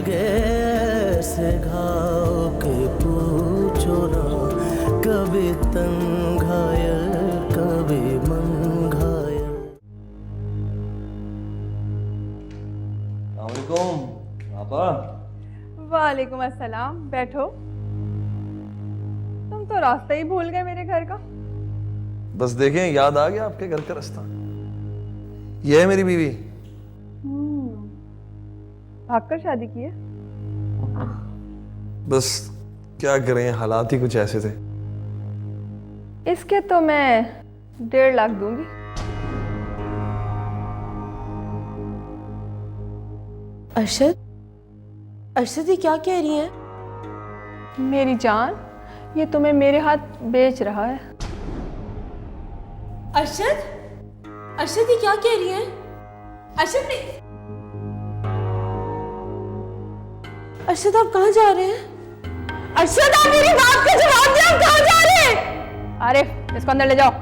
लगे ऐसे घाव के पूछो ना, कभी तंग घायल कभी मन घायल। अस्सलामुअलैकुम आपा। वालेकुम अस्सलाम, बैठो। तुम तो रास्ता ही भूल गए मेरे घर का। बस देखें, याद आ गया आपके घर का रास्ता। ये है मेरी बीवी। भागकर शादी की है? बस क्या करें, हालात ही कुछ ऐसे थे। इसके तो मैं 1.5 लाख दूंगी। अरशद ये क्या कह रही है? मेरी जान, ये तुम्हें मेरे हाथ बेच रहा है। अरशद ये क्या कह रही है? अरशद आप कहाँ जा रहे हैं? अरशद आप मेरी बात का जवाब दे, आप कहाँ जा रहे हैं? आरिफ, इसको अंदर ले जाओ।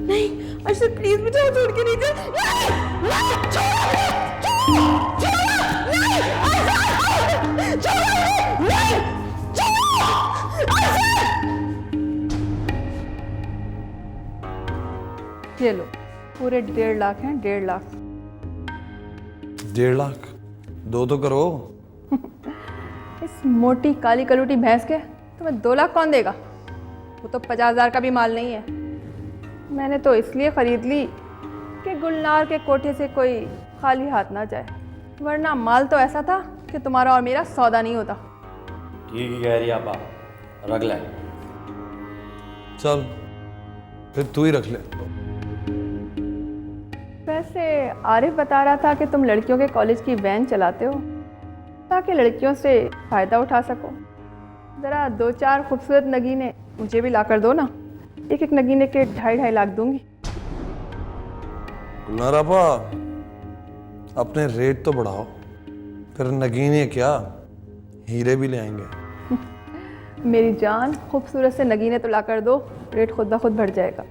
नहीं अरशद प्लीज मुझे छोड़ के नहीं जा। नहीं ये लो, पूरे 1.5 लाख हैं, 1.5 लाख। 1.5 लाख? दो तो करो। इस मोटी काली कलूटी भैंस के तुम्हें 2 लाख कौन देगा? वो तो 50,000 का भी माल नहीं है। मैंने तो इसलिए खरीद ली कि गुलनार के कोठे से कोई खाली हाथ ना जाए, वरना माल तो ऐसा था कि तुम्हारा और मेरा सौदा नहीं होता। ठीक ही कह रही आपा, रख ले। चल फिर तू ही रख ले। वैसे आरिफ बता रहा था कि तुम लड़कियों के कॉलेज की वैन चलाते हो ताकि लड़कियों से फ़ायदा उठा सको। ज़रा 2-4 खूबसूरत नगीने मुझे भी ला कर दो ना। एक नगीने के 2.5 लाख दूंगी। गुलनार आपा, अपने रेट तो बढ़ाओ, फिर नगीने क्या, हीरे भी ले आएंगे। मेरी जान, खूबसूरत से नगीने तो ला कर दो, रेट खुद ब खुद बढ़ जाएगा।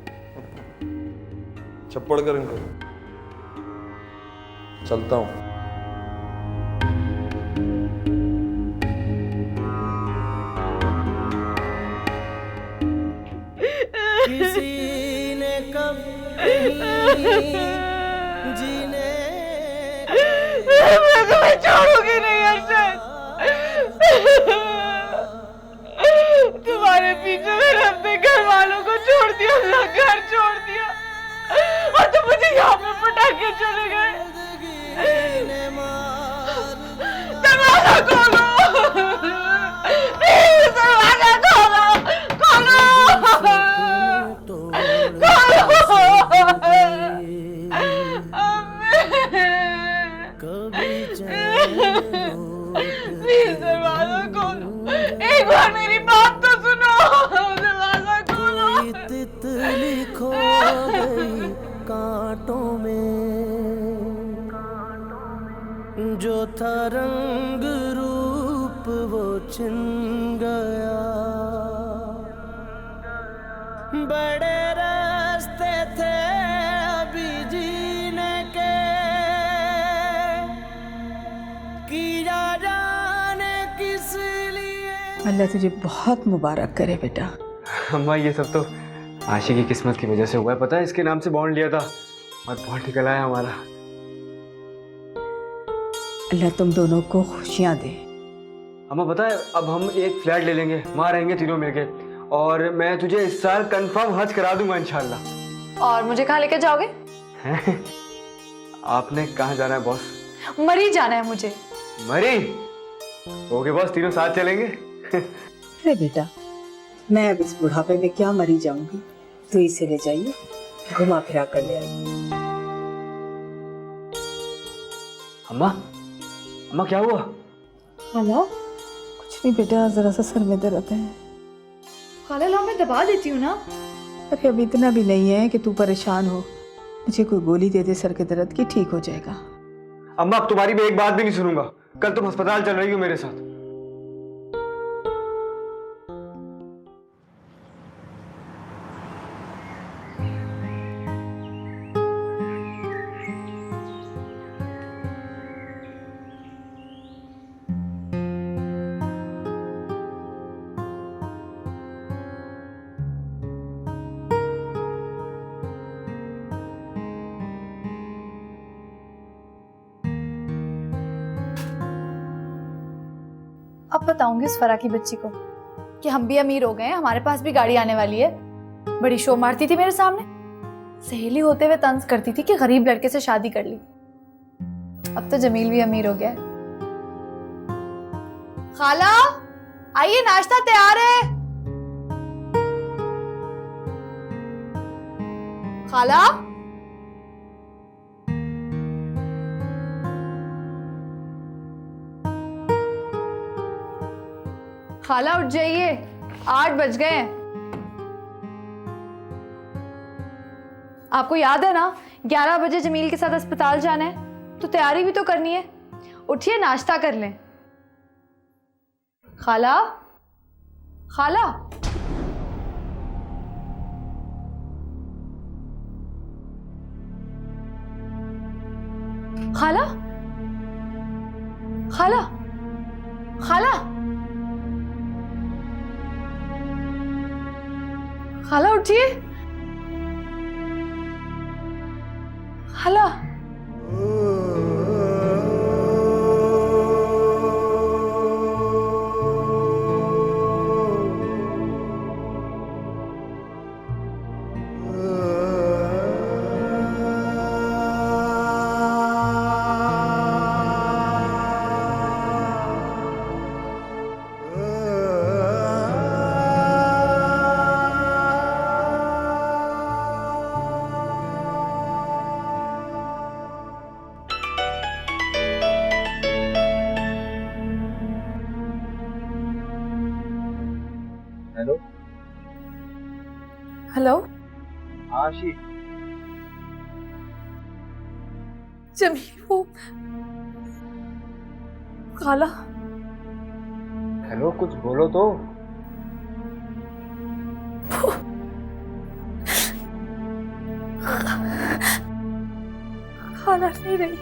चप्पड़ कर इनको। चलता हूँ। किसी ने कब जीने मैं तुम्हें छोड़ूंगी नहीं अरशद। तुम्हारे पीछे मैंने अपने घर वालों को छोड़ दिया, अपना घर छोड़ दिया, और तुम मुझे यहाँ पे पटा के चले गए। दरवाजा खोलो, प्लीज दरवाजा खोलो, खोलो, प्लीज दरवाजा खोलो, एक बार मेरी बात तो सुनो, दरवाजा खोलो। तितली खो गई कांटों में, जो था रंग रूप वो छिन गया। बड़े रास्ते थे अभी जीने के, किया जाने किस लिए। अल्लाह तुझे बहुत मुबारक करे बेटा। अम्मा ये सब तो आशी की किस्मत की वजह से हुआ है। पता है, इसके नाम से बॉन्ड लिया था और बॉन्ड निकल आया हमारा। अल्लाह तुम दोनों को खुशियाँ दे। अम्मा पता है, अब हम एक फ्लैट ले लेंगे, वहाँ रहेंगे तीनों मिलके, और मैं तुझे इस साल कंफर्म हज करा दूंगा इंशाल्लाह। और मुझे कहाँ लेकर जाओगे? आपने कहाँ जाना है बॉस? मरी जाना है मुझे। मरी? ओके बॉस, तीनों साथ चलेंगे। अरे बेटा, मैं अब इस बुढ़ापे में क्या मरी जाऊंगी, तो इसे ले जाइए, घुमा फिरा कर ले आइए। अम्मा, अम्मा क्या हुआ? हेलो, कुछ नहीं बेटा, जरा सा सर में दर्द है। खाला लो, मैं दबा देती हूँ ना। अरे अब इतना भी नहीं है कि तू परेशान हो, मुझे कोई गोली दे दे सर के दर्द की, ठीक हो जाएगा। अम्मा अब तुम्हारी मैं एक बात भी नहीं सुनूंगा। कल तुम अस्पताल चल रही हो मेरे साथ। अब बताऊंगी उस फरा की बच्ची को कि हम भी अमीर हो गए हैं, हमारे पास भी गाड़ी आने वाली है। बड़ी शो मारती थी मेरे सामने, सहेली होते हुए तंज करती थी कि गरीब लड़के से शादी कर ली। अब तो जमील भी अमीर हो गया है। खाला आइए, नाश्ता तैयार है। खाला खाला उठ जाइए, 8 बज गए हैं। आपको याद है ना 11 बजे जमील के साथ अस्पताल जाना है, तो तैयारी भी तो करनी है। उठिए, नाश्ता कर लें। खाला खाला खाला खाला खाला खाला उठिए। खाला हेलो। हेलो हाँ आशी। जमील, वो खाला। हेलो, कुछ बोलो तो। खाला नहीं रही।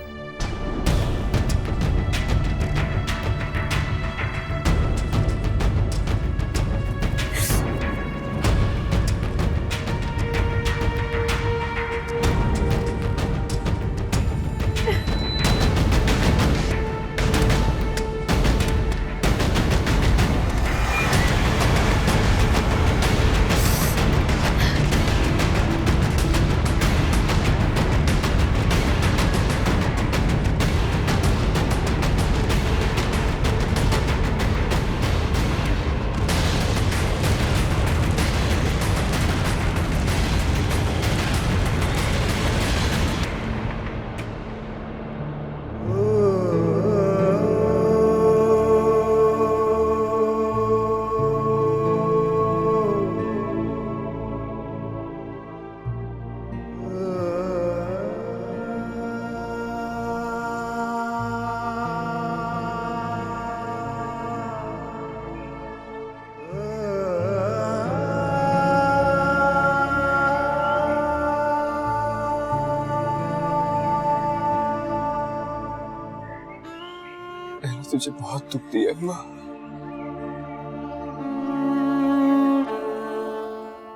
तुझे बहुत दुख दिया माँ,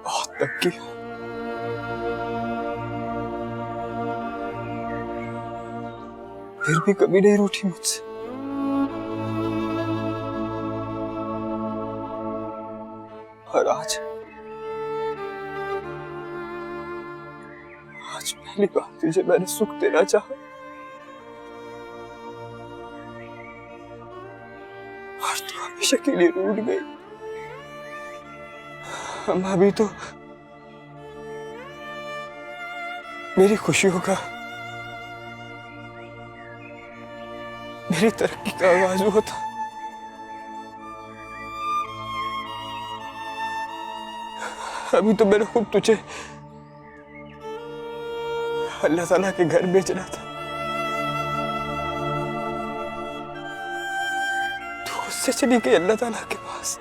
बहुत तक किया। फिर भी कभी नहीं रूठी मुझसे। और आज पहली बार तुझे मैंने सुख देना चाहा, और तू हमेशा के लिए रूठ गई। हम अभी तो मेरी खुशियों का, मेरी तरक्की का आवाज होता। अभी तो मेरा खुद तुझे अल्लाह ताला के घर बेचना था। तू उससे चली गई अल्लाह ताला के पास।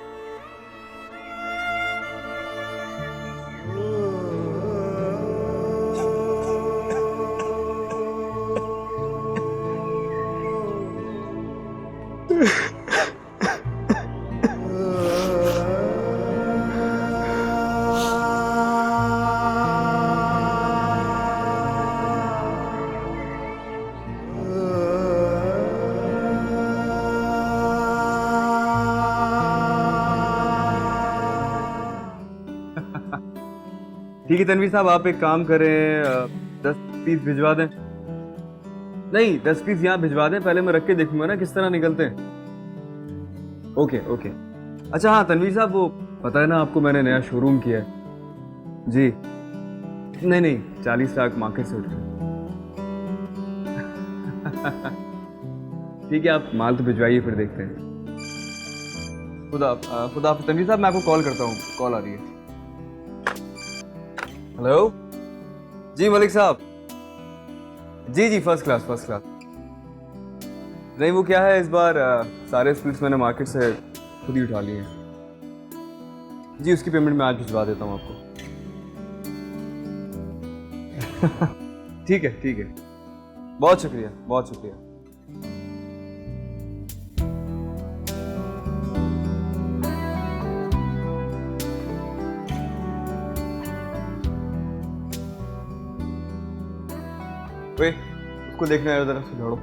ठीक है तनवीर साहब, आप एक काम करें, 10 पीस भिजवा दें। नहीं, 10 पीस यहाँ भिजवा दें, पहले मैं रख के देखूंगा ना किस तरह निकलते हैं। Okay okay. अच्छा हाँ तनवीर साहब, वो पता है ना आपको, मैंने नया शोरूम किया है जी। नहीं 40 लाख मार्केट से उठ गए। ठीक है, आप माल तो भिजवाइए, फिर देखते हैं। खुदा तनवीर साहब, मैं आपको कॉल करता हूँ, कॉल आ रही है। हेलो जी मलिक साहब, जी फर्स्ट क्लास। नहीं वो क्या है, इस बार सारे स्पीड्स मैंने मार्केट से खुद ही उठा लिए हैं जी। उसकी पेमेंट मैं आज भिजवा देता हूँ आपको। ठीक है, बहुत शुक्रिया। वे उसको देखने आया, जरा से झाड़ो।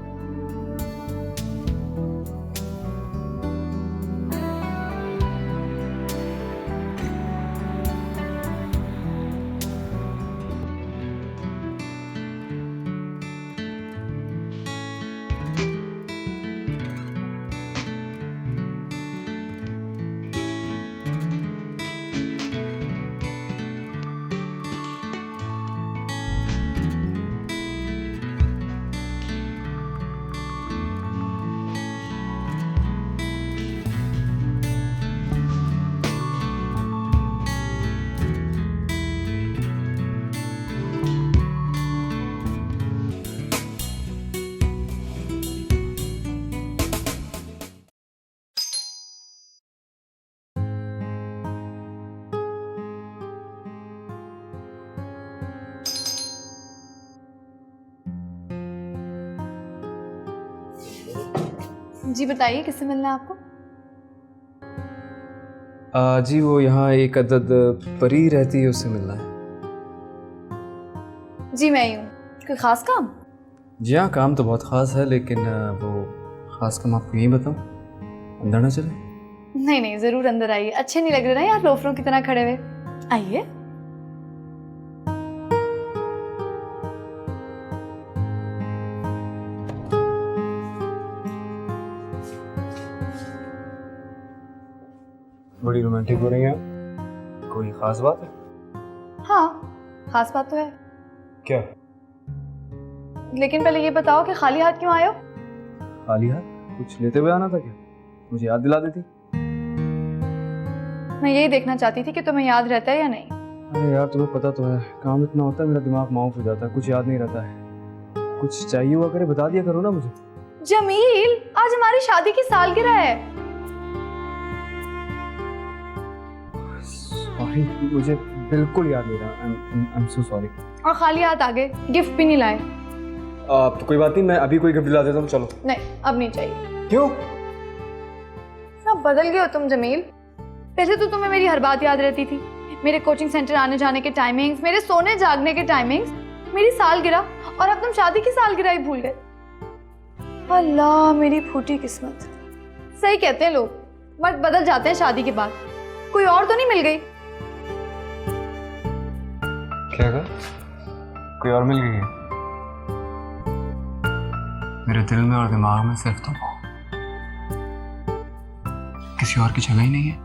जी बताइए, किससे मिलना है आपको? जी वो यहाँ एक अदद परी रहती है, उससे मिलना है। जी मैं ही हूँ। कोई ख़ास काम? जी हाँ, काम तो बहुत ख़ास है, लेकिन वो ख़ास काम आपको यहीं बताऊँ, अंदर ना चले? नहीं ज़रूर अंदर आइए, अच्छे नहीं लग रहे ना यार लोफरों की तरह खड़े हुए। आइए। बड़ी रोमांटिक हो रही है, कोई ख़ास बात है? हाँ ख़ास बात तो है। क्या? लेकिन पहले ये बताओ कि खाली हाथ क्यों आए हो? खाली हाथ? कुछ लेते हुए आना था क्या? मुझे याद दिला देती। मैं यही देखना चाहती थी कि तुम्हें याद रहता है या नहीं। अरे यार तुम्हें पता तो है, काम इतना होता है, मेरा दिमाग माउफ हो जाता है, कुछ याद नहीं रहता है। कुछ चाहिए हुआ करे बता दिया करो ना मुझे। जमील, आज हमारी शादी की सालगिरह है। सॉरी, मुझे बिल्कुल याद नहीं रहा। I am so sorry. और खाली हाथ आ गए, गिफ्ट भी नहीं लाए। तो कोई बात नहीं, मैं अभी कोई गिफ्ट दिला देता हूँ, चलो। नहीं अब नहीं चाहिए। क्यों? अब बदल गए हो तुम जमील। पहले तो तुम्हें मेरी हर बात याद रहती थी, मेरे कोचिंग सेंटर आने जाने के टाइमिंग्स, मेरे सोने जागने के टाइमिंग्स, मेरी सालगिरह, और अब तुम शादी की सालगिरह ही भूल गए। अल्लाह मेरी फूटी किस्मत। सही कहते हैं लोग, मर्द बदल जाते हैं शादी के बाद। कोई और तो नहीं मिल गई? क्या कहा? कोई और मिल गई है? मेरे दिल में और दिमाग में सिर्फ तुम हो, किसी और की जगह ही नहीं है।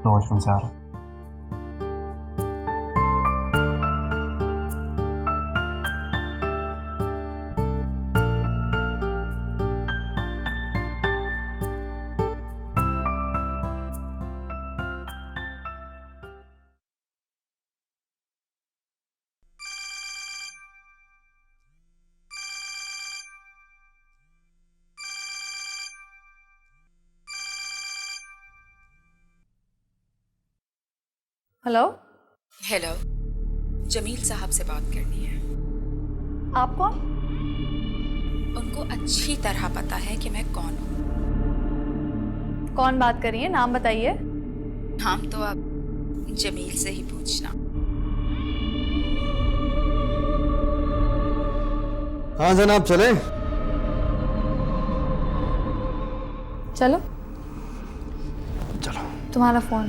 रोज से आ रहा। हेलो। हेलो, जमील साहब से बात करनी है। आप कौन? उनको अच्छी तरह पता है कि मैं कौन हूँ। कौन बात कर रही है, नाम बताइए। नाम तो अब जमील से ही पूछना। हाँ जनाब, चले? चलो चलो। तुम्हारा फोन।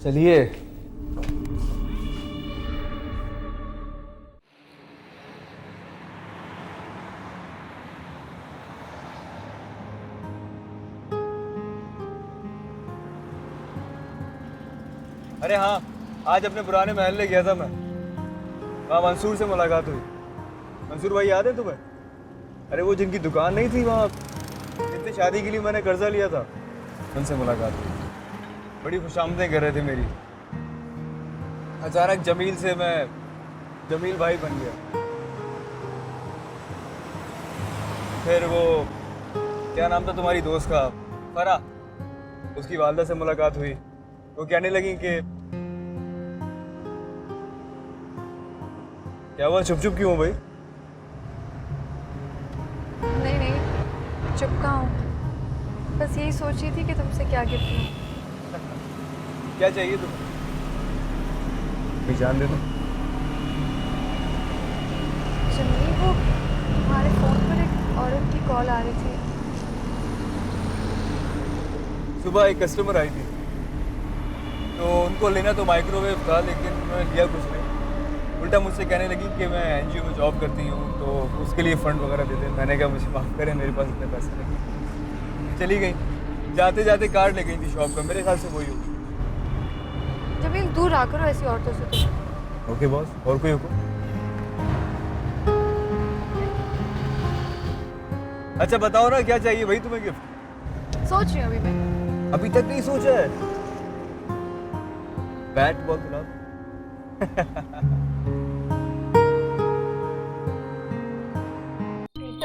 चलिए। अरे हाँ, आज अपने पुराने महल गया था मैं। वहाँ मंसूर से मुलाकात हुई। मंसूर भाई याद है तुम्हें? अरे वो जिनकी दुकान नहीं थी वहाँ, जितने शादी के लिए मैंने कर्जा लिया था, उनसे मुलाकात हुई। बड़ी खुशामदें कर रहे थे मेरी। अचानक जमील से मैं जमील भाई बन गया। फिर वो क्या नाम था तुम्हारी दोस्त का, फरा, उसकी वालदा से मुलाकात हुई। वो कहने लगी कि क्या हुआ, चुप चुप क्यों हो भाई? नहीं नहीं, चुप कहाँ हूँ, बस यही सोच रही थी कि तुमसे क्या गिफ्ट लूँ। क्या चाहिए तुम्हें? जान दे दो। जमील, वो तुम्हारे फ़ोन पर एक औरत की कॉल आ रही थी। सुबह एक कस्टमर आई थी, तो उनको लेना तो माइक्रोवेव था, लेकिन उन्होंने लिया कुछ नहीं। उल्टा मुझसे कहने लगी कि मैं एनजीओ में जॉब करती हूँ, तो उसके लिए फ़ंड वगैरह दे दें। मैंने कहा मुझे माफ़ करें, मेरे पास इतने पैसे नहीं। चली गई। जाते जाते कार्ड ले गई थी शॉप का, मेरे ख्याल से वही होगी। जमील, दूर रहा करो ऐसी औरतों से तुम। ओके बॉस, और कोई हुक्म? अच्छा बताओ ना, क्या चाहिए भाई तुम्हें गिफ्ट? सोच रही हूँ अभी मैं। अभी तक नहीं सोचा है? बैट बॉल खिलाओ।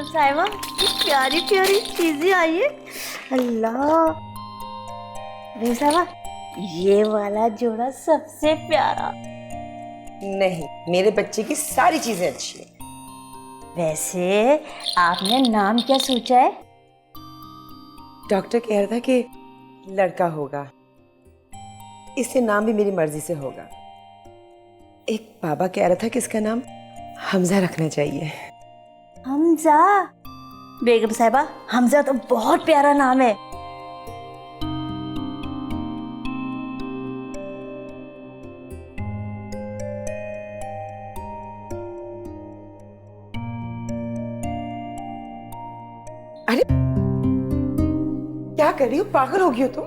साहिबा, प्यारी प्यारी चीजें आई है। अल्लाह, बेगम साहिबा, ये वाला जोड़ा सबसे प्यारा। नहीं, मेरे बच्चे की सारी चीजें अच्छी हैं। वैसे आपने नाम क्या सोचा है? डॉक्टर कह रहा था कि लड़का होगा, इससे नाम भी मेरी मर्जी से होगा। एक बाबा कह रहा था कि इसका नाम हमजा रखना चाहिए। हमजा? बेगम साहिबा, हमजा तो बहुत प्यारा नाम है। अरे क्या कर रही हो, पागल हो गई हो तुम?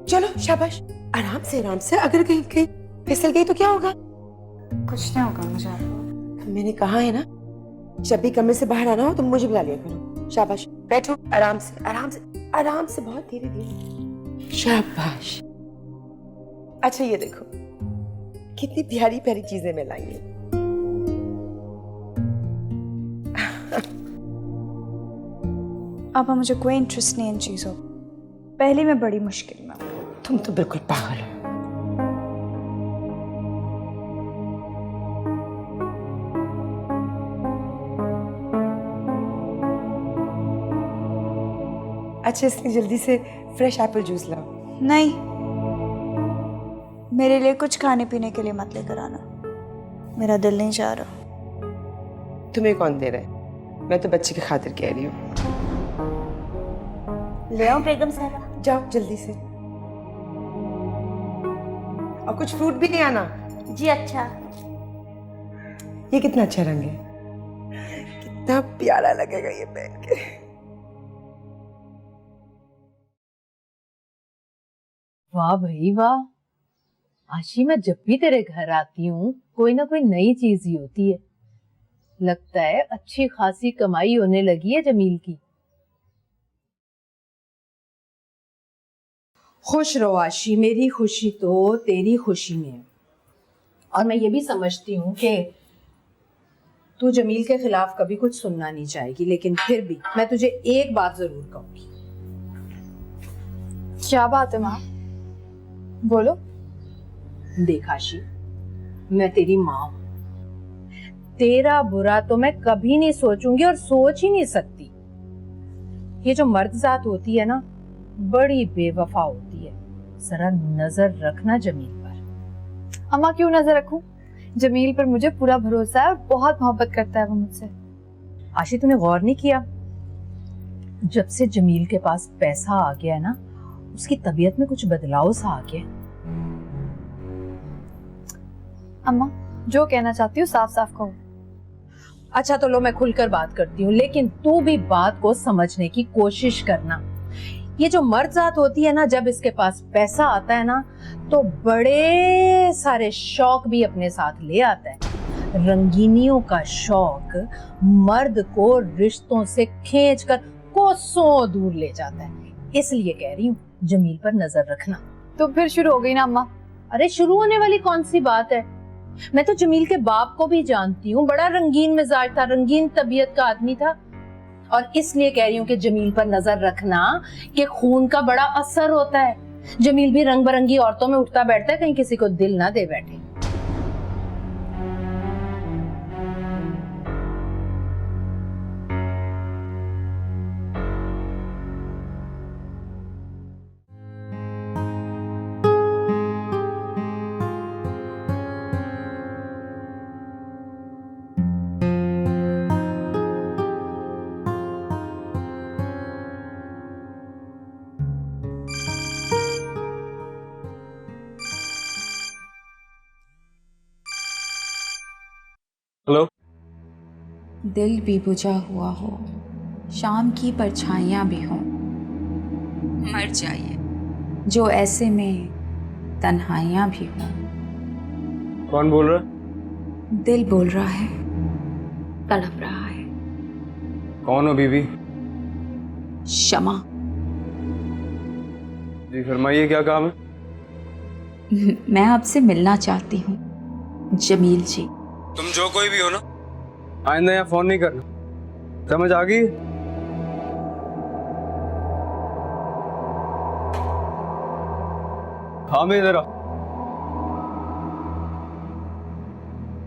चलो शाबाश, आराम से। अगर कहीं कहीं फिसल गई तो क्या होगा? कुछ नहीं होगा मुझे। मैंने कहा है ना, जब भी कमरे से बाहर आना हो तो मुझे बुला लिया करो। शाबाश, बैठो, आराम से, बहुत धीरे धीरे। शाबाश। अच्छा ये देखो, कितनी प्यारी प्यारी चीजें मैं लाई हूं। अब मुझे कोई इंटरेस्ट नहीं इन चीज़ों। पहले मैं बड़ी मुश्किल में। तुम तो बिल्कुल पागल हो। अच्छा, इसलिए जल्दी से फ्रेश एप्पल जूस लाओ। नहीं, मेरे लिए कुछ खाने पीने के लिए मत लेकर आना, मेरा दिल नहीं चाह रहा। तुम्हें कौन दे रहा है? मैं तो बच्चे की खातिर कह रही हूँ। ले आओ बेगम साहिबा। जाओ जल्दी से, और कुछ फ्रूट भी नहीं आना। जी अच्छा। ये कितना अच्छा रंग है, कितना प्यारा लगेगा ये पहन के। वाह भाई वाह, आशी, मैं जब भी तेरे घर आती हूँ कोई ना कोई नई चीज ही होती है। लगता है अच्छी खासी कमाई होने लगी है जमील की। खुश रहो आशी, मेरी खुशी तो तेरी खुशी में है। और मैं ये भी समझती हूँ कि तू जमील के खिलाफ कभी कुछ सुनना नहीं चाहेगी, लेकिन फिर भी मैं तुझे एक बात जरूर कहूंगी। क्या बात है माँ? बोलो। देख आशी, मैं तेरी माँ हूं, तेरा बुरा तो मैं कभी नहीं सोचूंगी और सोच ही नहीं सकती। ये जो मर्द जात होती है ना, बड़ी बेवफा होती है। जरा नजर रखना जमील पर। अम्मा, क्यों नजर रखूं? जमील पर मुझे पूरा भरोसा है और बहुत मोहब्बत करता है वो मुझसे। आशी, तूने गौर नहीं किया, जब से जमील के पास पैसा आ गया है ना, उसकी तबीयत में कुछ बदलाव सा आ गया। अम्मा जो कहना चाहती हूँ साफ साफ कहो। अच्छा तो लो मैं खुलकर बात करती हूँ, लेकिन तू भी बात को समझने की कोशिश करना। ये जो मर्द जात होती है ना, जब इसके पास पैसा आता है ना तो बड़े सारे शौक भी अपने साथ ले आता है। रंगीनियों का शौक मर्द को रिश्तों से खींचकर कोसों दूर ले जाता है। इसलिए कह रही हूँ जमील पर नजर रखना। तो फिर शुरू हो गई ना अम्मा। अरे शुरू होने वाली कौन सी बात है, मैं तो जमील के बाप को भी जानती हूँ, बड़ा रंगीन मिजाज था, रंगीन तबीयत का आदमी था। और इसलिए कह रही हूँ कि जमील पर नजर रखना कि खून का बड़ा असर होता है। जमील भी रंग बिरंगी औरतों में उठता बैठता है, कहीं किसी को दिल ना दे बैठे। हेलो। दिल भी बुझा हुआ हो, शाम की परछाइयाँ भी हों, मर जाइए जो ऐसे में तन्हाइयाँ भी हों। कौन बोल रहा है? दिल बोल रहा है, तड़प रहा है। कौन हो बीवी? क्षमा। जी फरमाइए, क्या काम है? मैं आपसे मिलना चाहती हूँ जमील जी। तुम जो कोई भी हो ना, आइंदा यहाँ फोन नहीं करना, समझ आ गई? हाँ मैं इधर आ।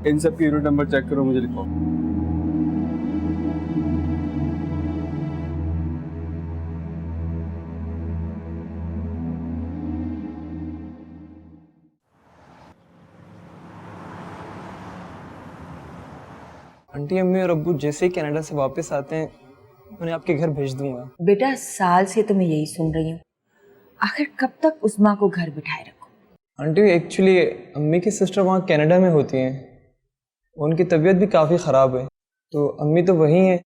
इन सब की यूनिट नंबर चेक करो, मुझे लिखो। आंटी अम्मी और अब्बू जैसे ही कनाडा से वापस आते हैं उन्हें आपके घर भेज दूंगा। बेटा साल से तो मैं यही सुन रही हूँ, आखिर कब तक उस माँ को घर बिठाए रखो? आंटी एक्चुअली अम्मी की सिस्टर वहाँ कनाडा में होती हैं, उनकी तबीयत भी काफ़ी ख़राब है, तो अम्मी तो वहीं हैं,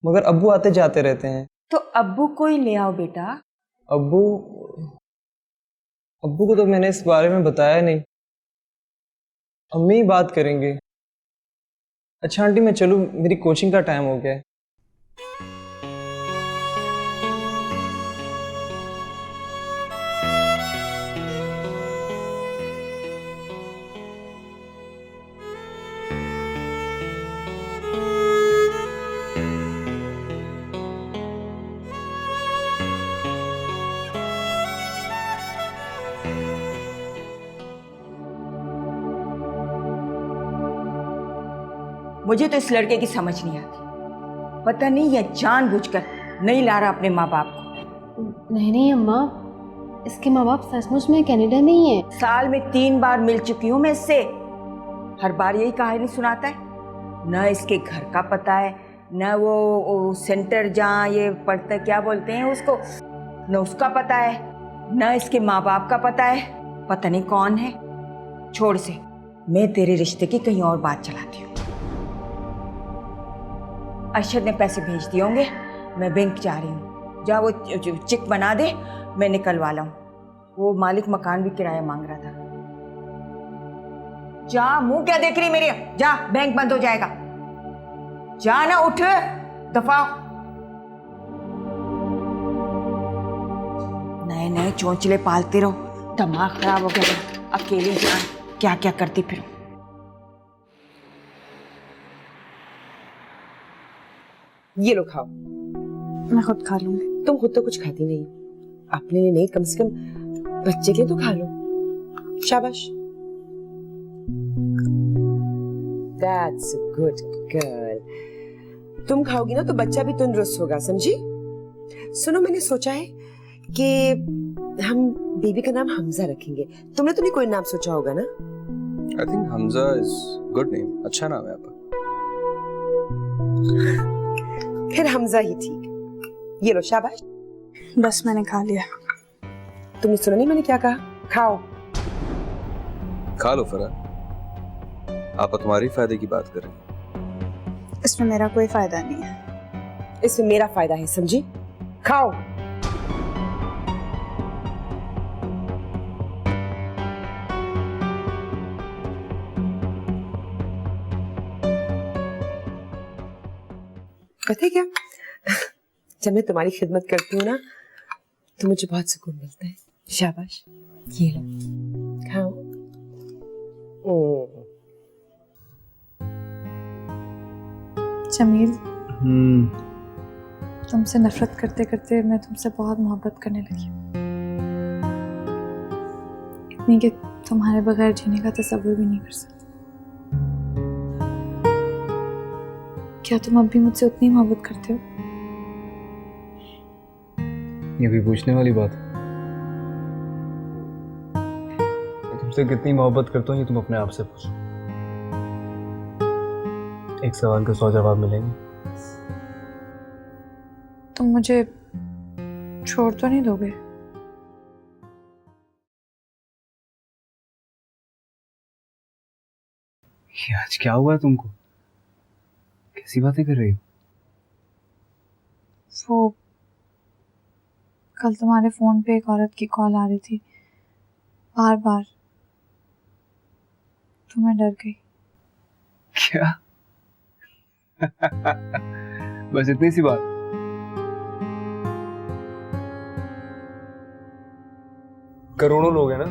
मगर अब्बू आते जाते रहते हैं। तो अब्बू को ही ले आओ बेटा। अब्बू को तो मैंने इस बारे में बताया नहीं, अम्मी ही बात करेंगे। अच्छा आंटी मैं चलूँ, मेरी कोचिंग का टाइम हो गया है। मुझे तो इस लड़के की समझ नहीं आती, पता नहीं ये जानबूझकर नहीं ला रहा अपने माँ बाप को। नहीं अम्मा, इसके माँ बाप सचमुच में कनाडा में ही है। साल में 3 बार मिल चुकी हूँ मैं इससे, हर बार यही कहानी सुनाता है। न इसके घर का पता है, न वो सेंटर जहाँ ये पढ़ता, क्या बोलते हैं उसको, न उसका पता है, न इसके माँ बाप का पता है। पता नहीं कौन है। छोड़ से, मैं तेरे रिश्ते की कहीं और बात चलाती हूँ। अरशद ने पैसे भेज दिए होंगे, मैं बैंक जा रही हूँ। जा वो चेक बना दे, मैं निकलवा लाऊं। वो मालिक मकान भी किराया मांग रहा था। जा, मुंह क्या देख रही मेरी? जा, बैंक बंद हो जाएगा। जा ना, उठ, दफा। नए नए चोंचले पालते रहो, दिमाग खराब हो गया। अकेली जान क्या क्या करती फिर। ये लो खाओ। मैं खुद खा लूंगी। तुम खुद तो कुछ खाती नहीं, अपने लिए नहीं, कम से कम बच्चे के लिए तो खा लो। शाबाश। That's a good girl. तुम खाओगी ना तो बच्चा भी तंदुरुस्त होगा, समझी? सुनो, मैंने सोचा है कि हम बेबी का नाम हमजा रखेंगे। तुमने तो नहीं कोई नाम सोचा होगा ना? I think Hamza is good name. अच्छा नाम है आपका। फिर हमजा ही ठीक। ये लो, शाबाश। बस मैंने खा लिया। तुमने सुना नहीं मैंने क्या कहा? खाओ। खा लो फरा। आप तुम्हारी फायदे की बात कर रहे हैं। इसमें मेरा कोई फायदा नहीं है। इसमें मेरा फायदा है, समझी? खाओ। पता है क्या, जब मैं तुम्हारी खिदमत करती हूँ ना तो मुझे बहुत सुकून मिलता है। शाबाश, ये लो खाओ। जमील, तुमसे नफरत करते करते मैं तुमसे बहुत मोहब्बत करने लगी, इतनी कि तुम्हारे बगैर जीने का तस्वीर भी नहीं कर सकती। क्या तुम अब भी मुझसे उतनी मोहब्बत करते हो? ये भी पूछने वाली बात है। मैं तुमसे कितनी मोहब्बत करता हूँ ये तुम अपने आप से पूछो। एक सवाल के 100 जवाब मिलेंगे। तुम मुझे छोड़ तो नहीं दोगे? ये आज क्या हुआ है तुमको? कैसी बातें कर रही हो? वो कल तुम्हारे फोन पे एक औरत की कॉल आ रही थी, बार बार, तो मैं डर गई। क्या? बस इतनी सी बात? करोड़ों लोग हैं ना,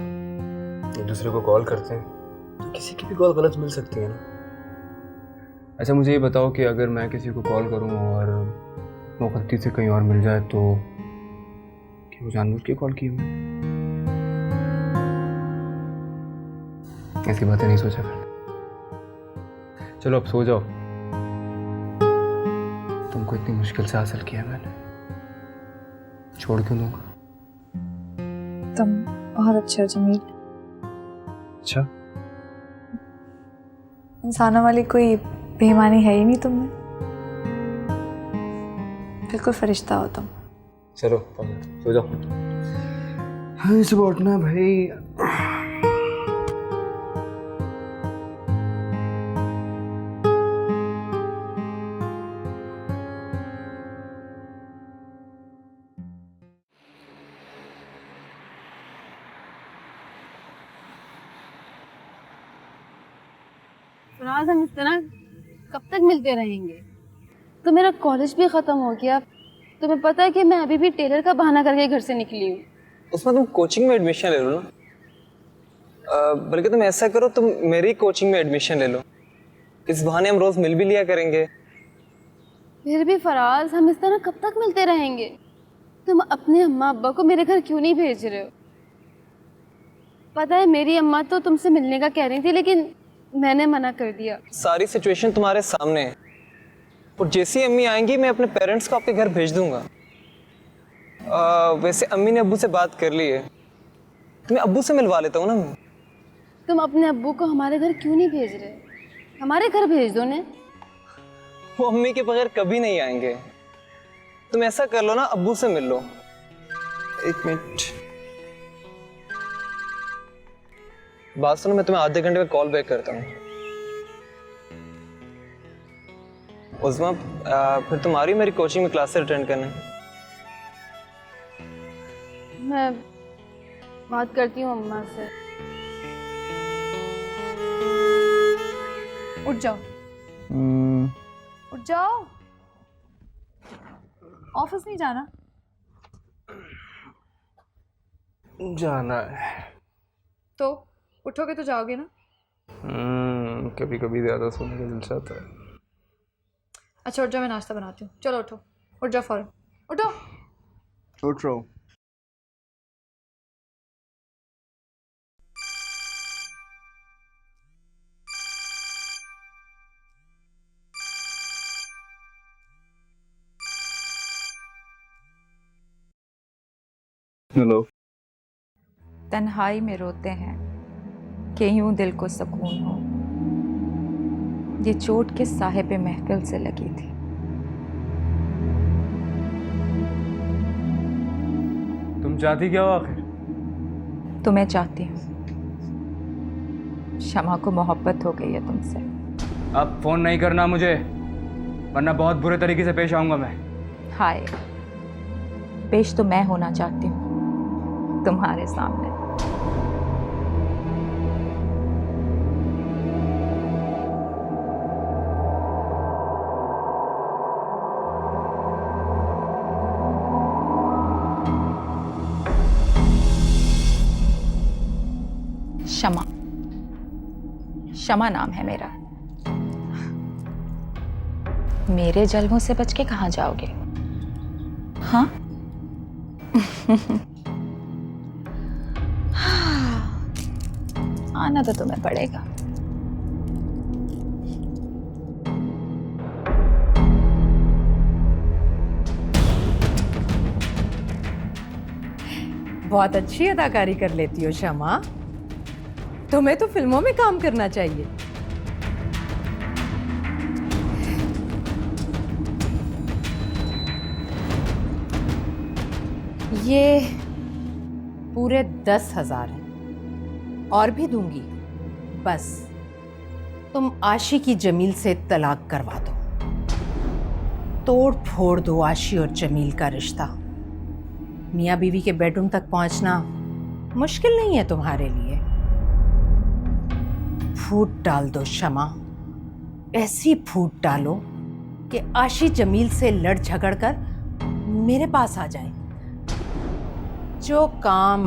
एक दूसरे को कॉल करते हैं, तो किसी की भी कॉल गलत मिल सकती है ना। अच्छा मुझे ये बताओ कि अगर मैं किसी को कॉल करूं और वो गलती से कहीं और मिल जाए तो क्या वो जानबूझ के कॉल की है? ऐसी बातें नहीं सोचा फिर। चलो अब सो जाओ, तुमको इतनी मुश्किल से हासिल किया मैंने, छोड़ क्यों दूंगा? तुम बहुत अच्छा जमील। अच्छा? इंसानों वाली कोई बेईमानी है ही नहीं तुम में, बिल्कुल फरिश्ता हो तुम। चलो सो जाओ। हाँ सुबह उठना भाई। फराज, हम इस तरह कब तक मिलते रहेंगे? तो मेरा कॉलेज भी ख़त्म हो गया। तुम्हें पता है कि मैं अभी भी टेलर का बहाना करके घर से निकली हूँ। उसमें तुम कोचिंग में एडमिशन ले लो ना। बल्कि तुम ऐसा करो, तुम मेरी कोचिंग में एडमिशन ले लो, इस बहाने हम रोज़ मिल भी लिया करेंगे। फिर भी फराज, हम इस तरह कब तक मिलते रहेंगे? तुम अपने अम्मा अब्बा को मेरे घर क्यों नहीं भेज रहे हो? पता है मेरी अम्मा तो तुमसे मिलने का कह रही थी, लेकिन मैंने मना कर दिया। सारी सिचुएशन तुम्हारे सामने है, और जैसी अम्मी आएंगी मैं अपने पेरेंट्स को आपके घर भेज दूंगा। वैसे अम्मी ने अब्बू से बात कर ली है, तुम्हें अब्बू से मिलवा लेता हूँ ना मैं। तुम अपने अब्बू को हमारे घर क्यों नहीं भेज रहे? हमारे घर भेज दो ने। वो अम्मी के बगैर कभी नहीं आएंगे। तुम ऐसा कर लो ना, अब्बू से मिल लो। एक मिनट, बात सुनो, मैं तुम्हें आधे घंटे में कॉल बैक करता हूँ। उस्मा, फिर तुम्हारी मेरी कोचिंग में क्लासेस अटेंड करने। मैं बात करती हूँ अम्मा से। उठ जाओ, उठ जाओ। ऑफिस नहीं जाना? जाना है। तो उठोगे तो जाओगे ना? कभी कभी ज्यादा सोने का दिल चाहता है। अच्छा उठ जाओ, मैं नाश्ता बनाती हूँ। चलो उठो, उठ जाओ फौरन, उठो। उठ रहा हूँ। हेलो। तन्हाई में रोते हैं कि यूं दिल को सुकून हो। ये चोट किस साहिब महफिल से लगी थी। तुम चाहती क्या हो आखिर? तो मैं चाहती हूँ शमा को मोहब्बत हो गई है तुमसे। अब फोन नहीं करना मुझे, वरना बहुत बुरे तरीके से पेश आऊंगा मैं। हाय, पेश तो मैं होना चाहती हूँ तुम्हारे सामने। शमा, शमा नाम है मेरा। मेरे जलवों से बच के कहाँ जाओगे? हाँ? आना तो तुम्हें पड़ेगा। बहुत अच्छी अदाकारी कर लेती हो शमा, तुम्हें तो फिल्मों में काम करना चाहिए। ये पूरे 10,000 हैं और भी दूंगी, बस तुम आशिकी जमील से तलाक करवा दो। तोड़ फोड़ दो आशी और जमील का रिश्ता। मियाँ बीवी के बेडरूम तक पहुंचना मुश्किल नहीं है तुम्हारे लिए। फूट डाल दो शमा, ऐसी फूट डालो कि आशी जमील से लड़ झगड़ कर मेरे पास आ जाए। जो काम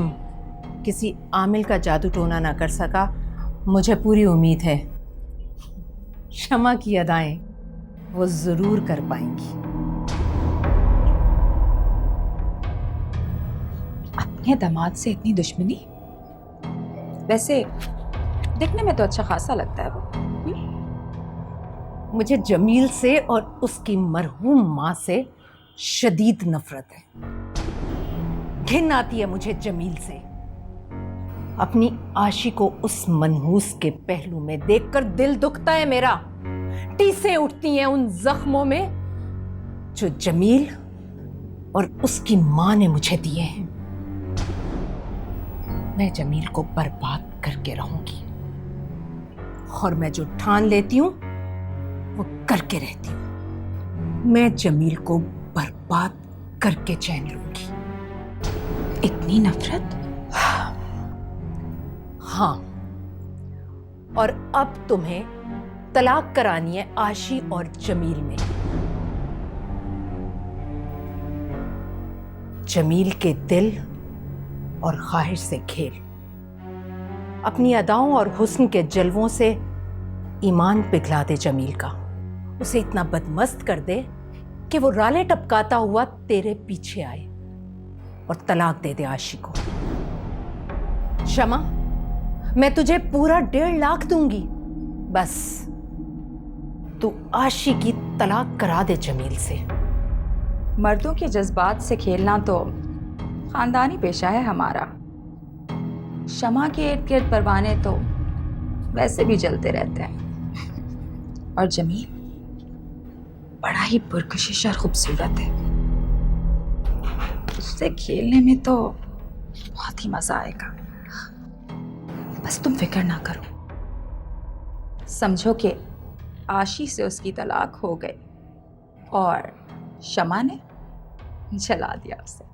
किसी आमिल का जादू टोना ना कर सका, मुझे पूरी उम्मीद है शमा की अदाएं वो जरूर कर पाएंगी। अपने दामाद से इतनी दुश्मनी? वैसे दिखने में तो अच्छा खासा लगता है वो। मुझे जमील से और उसकी मरहूम माँ से शदीद नफरत है। घिन आती है मुझे जमील से। अपनी आशी को उस मनहूस के पहलू में देखकर दिल दुखता है मेरा। टीसें उठती हैं उन जख्मों में जो जमील और उसकी माँ ने मुझे दिए हैं। मैं जमील को बर्बाद करके रहूंगी और मैं जो ठान लेती हूं वो करके रहती हूं। मैं जमील को बर्बाद करके चैन लूंगी। इतनी नफरत? हाँ, और अब तुम्हें तलाक करानी है आशी और जमील में। जमील के दिल और ख्वाहिश से खेल। अपनी अदाओं और हुस्न के जलवों से ईमान पिघला दे जमील का। उसे इतना बदमस्त कर दे कि वो राले टपकाता हुआ तेरे पीछे आए और तलाक दे दे आशी को। शमा, मैं तुझे पूरा 1.5 लाख दूंगी, बस तू आशी की तलाक करा दे जमील से। मर्दों के जज्बात से खेलना तो खानदानी पेशा है हमारा। शमा के इर्द गिर्द परवाने तो वैसे भी जलते रहते हैं। और जमील बड़ा ही पुरकशिश और खूबसूरत है। उससे खेलने में तो बहुत ही मजा आएगा। बस तुम फिक्र ना करो। समझो कि आशी से उसकी तलाक हो गई और शमा ने जला दिया उसे।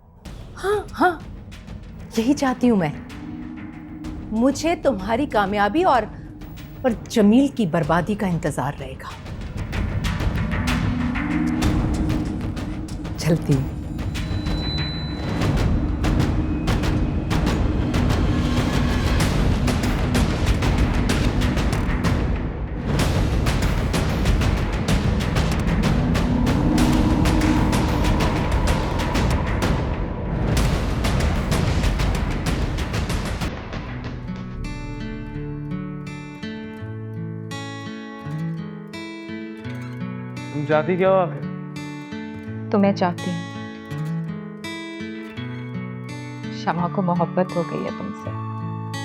हाँ हाँ, यही चाहती हूं मैं। मुझे तुम्हारी कामयाबी और पर जमील की बर्बादी का इंतजार रहेगा। चलती हूं। तुम चाहती क्या हो आखिर? तुम्हें चाहती हूँ। शमा को मोहब्बत हो गई है तुमसे।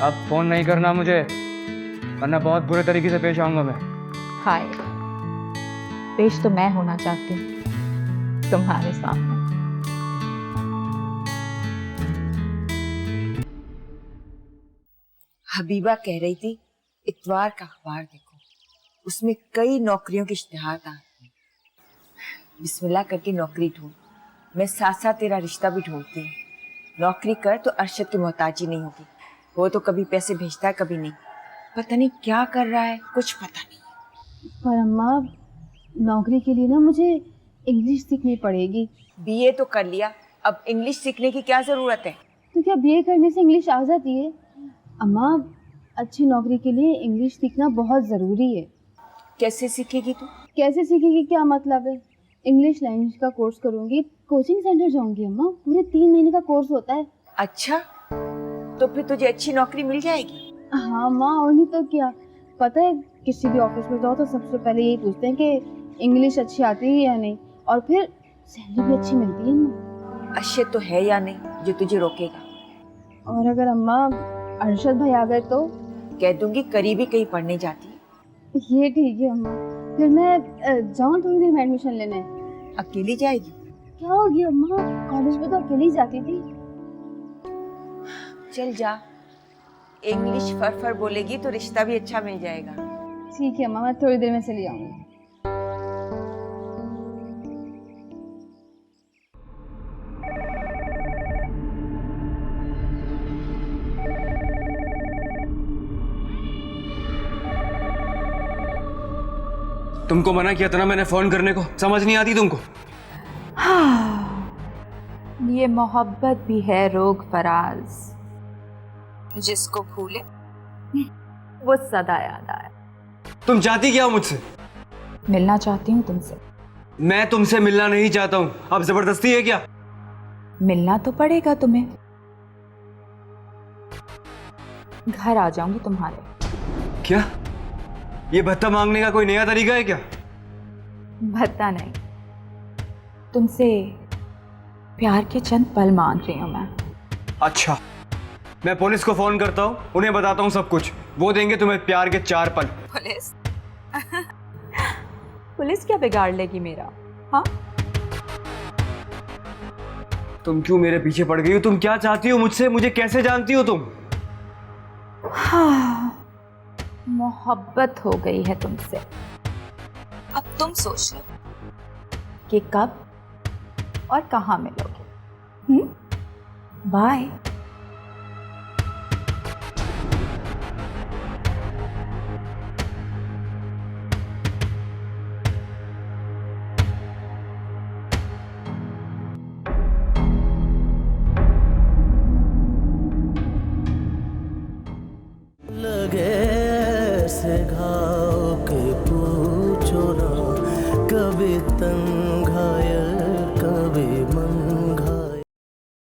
अब फोन नहीं करना मुझे, वरना बहुत बुरे तरीके से पेश आऊंगा मैं। हाय, पेश तो मैं होना चाहती हूँ तुम्हारे सामने। हबीबा कह रही थी इतवार का अखबार देखो, उसमें कई नौकरियों के इश्तिहार आते हैं। बिस्मिल्लाह करके नौकरी ढूंढ, मैं साथ साथ तेरा रिश्ता भी ढूंढती हूँ। नौकरी कर तो अरशद की मोहताजी नहीं होगी। वो तो कभी पैसे भेजता है कभी नहीं, पता नहीं क्या कर रहा है, कुछ पता नहीं। पर अम्मा नौकरी के लिए ना मुझे इंग्लिश सीखनी पड़ेगी। बीए तो कर लिया, अब इंग्लिश सीखने की क्या जरूरत है? तो क्या बीए करने से इंग्लिश आ जाती है? अम्मा अच्छी नौकरी के लिए इंग्लिश सीखना बहुत ज़रूरी है। कैसे सीखेगी तू? कैसे सीखेगी क्या मतलब है? इंग्लिश लैंग्वेज का कोर्स करूँगी, कोचिंग सेंटर जाऊँगी अम्मा, पूरे 3 महीने का कोर्स होता है। अच्छा, तो फिर तुझे अच्छी नौकरी मिल जाएगी। हाँ माँ, और नहीं तो क्या। पता है किसी भी ऑफिस में जाओ तो सबसे पहले यही पूछते हैं कि इंग्लिश अच्छी आती है या नहीं, और फिर सैलरी भी अच्छी मिलती है अम्मा। अच्छे तो है या नहीं जो तुझे रोकेगा? और अगर अम्मा अरशद भाई आ गए तो? कह दूंगी करीबी कहीं पढ़ने जाती है। ये ठीक है अम्मा, फिर मैं जाऊँ थोड़ी देर में एडमिशन लेने। अकेली जाएगी? क्या हो गया अम्मा, कॉलेज में तो अकेली जाती थी। चल जा, इंग्लिश फर फर बोलेगी तो रिश्ता भी अच्छा मिल जाएगा। ठीक है अम्मा, मैं थोड़ी देर में चली आऊंगी। तुमको मना किया था ना मैंने फोन करने को, समझ नहीं आती तुमको? हाँ, ये मोहब्बत भी है रोग फराज, जिसको भूले वो सदा याद आए। तुम चाहती क्या हो मुझसे? मिलना चाहती हूँ तुमसे। मैं तुमसे मिलना नहीं चाहता हूँ, अब जबरदस्ती है क्या? मिलना तो पड़ेगा तुम्हें, घर आ जाऊंगी तुम्हारे। क्या ये भत्ता मांगने का कोई नया तरीका है क्या? भत्ता नहीं, तुमसे प्यार के चंद पल मांग रही हूं मैं। अच्छा, मैं पुलिस को फोन करता हूँ, उन्हें बताता हूँ सब कुछ, वो देंगे तुम्हें प्यार के 4 पल। पुलिस? पुलिस क्या बिगाड़ लेगी मेरा? हाँ, तुम क्यों मेरे पीछे पड़ गई हो? तुम क्या चाहती हो मुझसे? मुझे कैसे जानती हो तुम? हाँ, मोहब्बत हो गई है तुमसे। अब तुम सोच लो कि कब और कहाँ मिलोगे। बाय। से घाव के पूछो ना, कभी तन्हाई